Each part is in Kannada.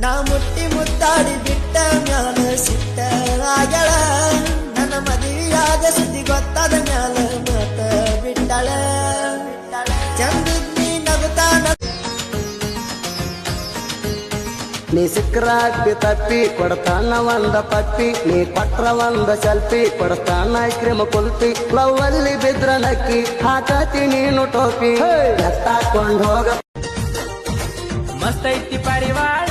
ನಾ ಮುಟ್ಟಿ ಮುದ್ದಾಡಿ ಬಿಟ್ಟ ಮ್ಯಾಲ ಸಿಟ್ಟ ಆಗ್ಯಾಳ ನನ್ನ ಮದುವೆಯಾದ ಸುದ್ದಿ ಗೊತ್ತಾದ ಮ್ಯಾಲ ಮತ ಬಿಟ್ಟಾಳ ಚಂದಿದ್ನಿ ನಗುತ್ತಾ ನೀ ಸಿಕ್ರಾಗ್ತಿ ತಪ್ಪಿ ಕೊಡ್ತಾನ ಒಂದ ಪಪ್ಪಿ ನೀ ಕೊಟ್ರ ಒಂದ ಸೆಲ್ಫಿ ಕೊಡ್ತಾನ ಐಸ್ ಕ್ರೀಮ್ ಕುಲ್ಫಿ ಲವ್ ಅಲ್ಲಿ ಬಿದ್ರ ನಕ್ಕಿ ಹಾಕತಿ ನೀನು ಟೋಪಿ ಎತ್ತಾಕೊಂಡ್ ಹೋಗ ಮಸ್ತ್ ಐತಿ ಪರಿವಾಳ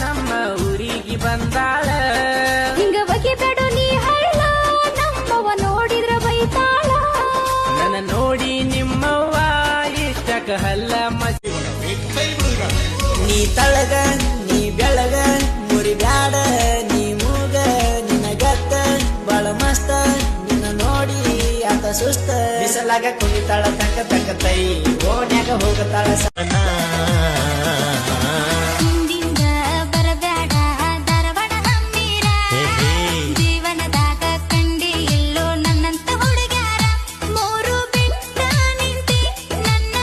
ನಮ್ಮ ಊರಿಗೆ ಬಂದಾಳ ಹಿಂಗ ಬಗೆಬೇಡು ನೀ ಹಳ್ಳ ನಮ್ಮವ ನೋಡಿದ್ರ ಬೈತಾಳ ನನ್ನ ನೋಡಿ ನಿಮ್ಮವ್ವ ಇಷ್ಟಕ ಹಲ್ಲ ನೀ ತಳಗ ನೀ ಬೆಳಗ ಮುರಿ ಬ್ಯಾಡ ನೀ ಮೂಗ ನಿನ್ನ ಗತ್ತ ಬಾಳ ಮಸ್ತ ನಿನ್ನ ನೋಡಿ ಆತ ಸುಸ್ತ ಬಿಸಲಾಗ ಕುಣಿತಾಳ ತಕ್ಕ ತಕ್ಕ ತೈ ಓಣ್ಯಾಗ ಹೋಗತಾಳ ಸಣ್ಣ ಹಿಂದಿಂದ ಬರಬೇಡ ಧಾರವಾಡ ಹಮ್ಮೀರ ಜೀವನದಾಗ ಕಂಡಿ ಎಲ್ಲೋ ನನ್ನಂತ ಹುಡುಗ್ಯಾರ ಮೂರು ಬಿಟ್ಟ ನಿಂತಿ ನನ್ನ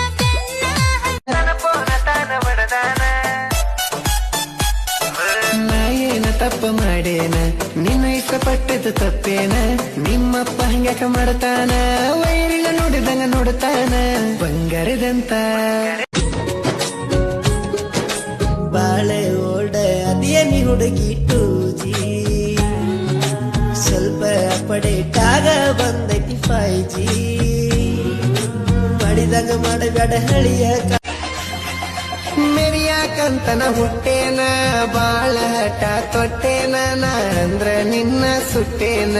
ಏನ ತಪ್ಪ ಮಾಡೇನ ನಿನ್ನ ಇಷ್ಟಪಟ್ಟದ್ದು ತಪ್ಪೇನ ನಿಮ್ಮಪ್ಪ ಹಂಗ್ಯಾಕ ಮಾಡ್ತಾನ ವೈರಿನ ನೋಡಿದಂಗ ನೋಡ್ತಾನ ಬಂಗಾರದಂತ ಬಾಳೆ ಓಲ್ಡ ಅದೇ ನೀ ಹುಡುಗಿ ಟೂಜಿ ಸ್ವಲ್ಪ ಅಪಡೇಟಾಗ ಬಂದೈತಿ 5G ಮಾಡಿದಂಗ ಮಾಡಬೇಡ ಹಳಿಯ ಮೆರಿಯಾಕಂತನ ಹುಟ್ಟೇನ ಬಾಳ ಹಠ ತೊಟ್ಟೇನ ನಾ ಅಂದ್ರ ನಿನ್ನ ಸುಟ್ಟೇನ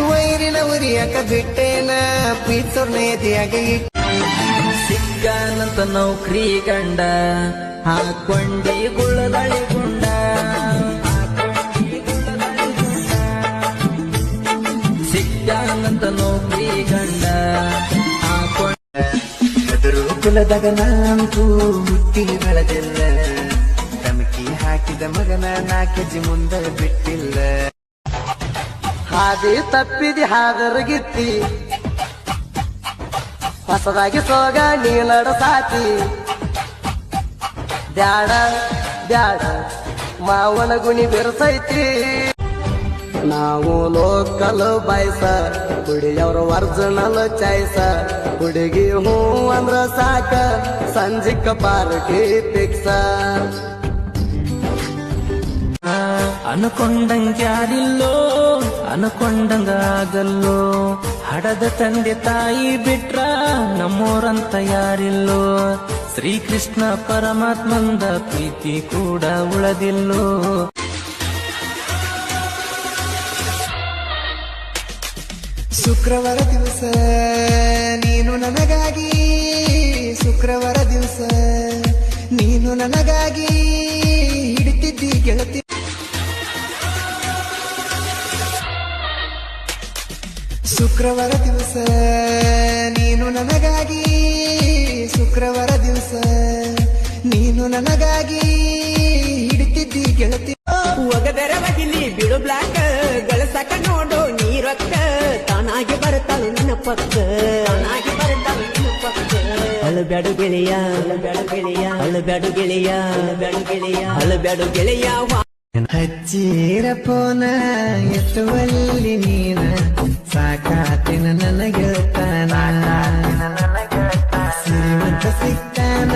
ವೈರಿನ ಉರಿಯಾಕ ಬಿಟ್ಟೇನ ಪೀಸೋರ್ನ ಎದೆಯಾಗ ಸಿಗ್ಗಾನಂತ ನೌಕರಿ ಗಂಡ ಹಾಕೊಂಡಿ ಗುಳ್ಳದಳಿ ಗುಂಡ ಸಿಗ್ಗಾನಂತ ನೌಕರಿ ಗಂಡ ಎದುರು ಕುಲದಾಗ ನಾಂತೂ ಹುಟ್ಟಿ ಬೆಳೆದಿಲ್ಲ ತಮಕಿ ಹಾಕಿದ ಮಗನ 4 ಕೆಜಿ ಮುಂದೆ ಬಿಟ್ಟಿಲ್ಲ ಹಾದಿ ತಪ್ಪಿದಿ ಹಾದರಗಿತ್ತಿ ಹೊಸದಾಗಿ ಸೋಗ ನೀ ನಡಸಾತಿ ಬ್ಯಾಡ ಬ್ಯಾಡ ಮಾವನ ಗುಣಿ ಬೆರೆಸೈತಿ ನಾವು ಲೋಕಲ್ ಬಾಯ್ಸ ಹುಡುಗಿಯವ್ರ ಒರ್ಜಿನಲ್ ಚಾಯ್ಸ ಹುಡುಗಿ ಹೂ ಅಂದ್ರ ಸಾಕ ಸಂಜಿಕ ಪಾರ್ಟಿ ಫಿಕ್ಸ ಅನ್ಕೊಂಡಂಗ ಯಾರಿಲ್ಲೋ ಅನ್ಕೊಂಡಂಗ ಆಗಲ್ಲೋ ಹಡದ ತಂದೆ ತಾಯಿ ಬಿಟ್ರ ನಮ್ಮೋರಂತ ಯಾರಿಲ್ಲೋ ಶ್ರೀಕೃಷ್ಣ ಪರಮಾತ್ಮಂದ ಪ್ರೀತಿ ಕೂಡ ಉಳದಿಲ್ಲೋ ಶುಕ್ರವಾರ ದಿವಸ ನೀನು ನನಗಾಗಿ ಶುಕ್ರವಾರ ದಿವಸ ನೀನು ನನಗಾಗಿ ಹಿಡಿತಿದ್ದಿ ಗೆಳತಿ ಶುಕ್ರವಾರ ದಿವಸ ನೀನು ನನಗಾಗಿ ಶುಕ್ರವಾರ ದಿವಸ ನೀನು ನನಗಾಗಿ ಹಿಡಿತಿದ್ದಿ ಗೆಳತಿ ಒಗದರ ಬಗಿಲಿ ಬಿಡು ಬ್ಲಾಕ್ ಗಳಸಕ ನೋಡು ನೀರೊಕ್ಕ ತಾನಾಗಿ ಬರ್ತಾಳು ನಿನ್ನ ಪಕ್ಕ ತಾನಾಗಿ ಬರ್ತಾಳು ನಿನ್ನ ಪಕ್ಕ ಅಳಬ್ಯಾಡು ಗೆಳೆಯ ಅಳಬ್ಯಾಡು ಗೆಳೆಯ ಅಳಬ್ಯಾಡು ಗೆಳೆಯ ಅಳಬ್ಯಾಡು ಗೆಳೆಯ ಅಳಬ್ಯಾಡು ಗೆಳೆಯ ಹಚ್ಚಿರ ಪೋನ ಎತ್ತುವಲ್ಲಿ ನೀನ ಸಾಕಾತಿನ ನನಗೆಳ್ತಾನ ಶ್ರೀಮಂತ ಸಿಕ್ತಾನ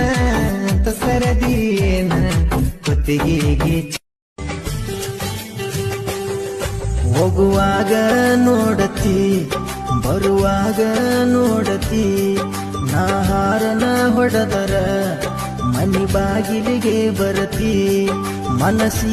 ಅಂತ ಸರದಿಯೇನ ಕುತ್ತಿಗೆಗೆ ಹೋಗುವಾಗ ನೋಡತಿ ಬರುವಾಗ ನೋಡತಿ ನಾ ಹಾರನ ಹೊಡೆದರ ಮನಿ ಬಾಗಿಲಿಗೆ ಬರತಿ ಮನಸ್ಸಿ